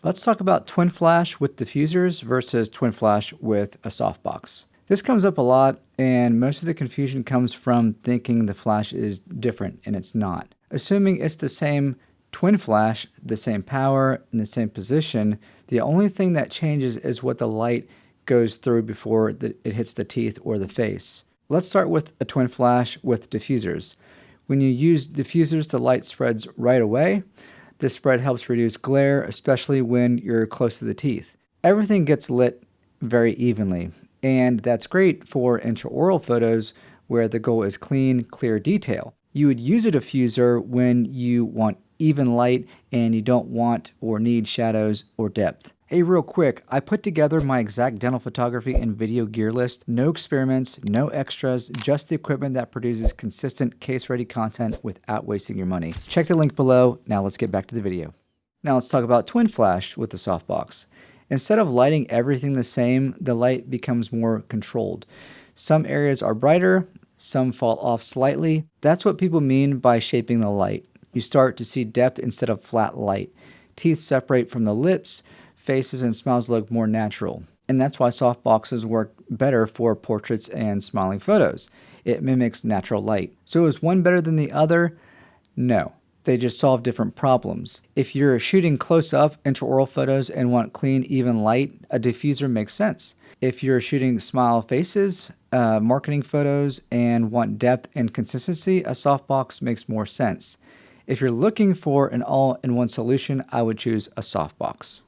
Let's talk about twin flash with diffusers versus twin flash with a softbox. This comes up a lot, and most of the confusion comes from thinking the flash is different, and it's not. Assuming it's the same twin flash, the same power, and the same position, the only thing that changes is what the light goes through before it hits the teeth or the face. Let's start with a twin flash with diffusers. When you use diffusers, the light spreads right away. This spread helps reduce glare, especially when you're close to the teeth. Everything gets lit very evenly, and that's great for intraoral photos where the goal is clean, clear detail. You would use a diffuser when you want even light and you don't want or need shadows or depth. Hey, real quick, I put together my exact dental photography and video gear list. No experiments, no extras, just the equipment that produces consistent case-ready content without wasting your money. Check the link below. Now let's get back to the video. Now let's talk about twin flash with the softbox. Instead of lighting everything the same, the light becomes more controlled. Some areas are brighter, some fall off slightly. That's what people mean by shaping the light. You start to see depth instead of flat light. Teeth separate from the lips. Faces and smiles look more natural. And that's why softboxes work better for portraits and smiling photos. It mimics natural light. So is one better than the other? No. They just solve different problems. If you're shooting close-up intraoral photos and want clean, even light, a diffuser makes sense. If you're shooting smile faces, marketing photos, and want depth and consistency, a softbox makes more sense. If you're looking for an all-in-one solution, I would choose a softbox.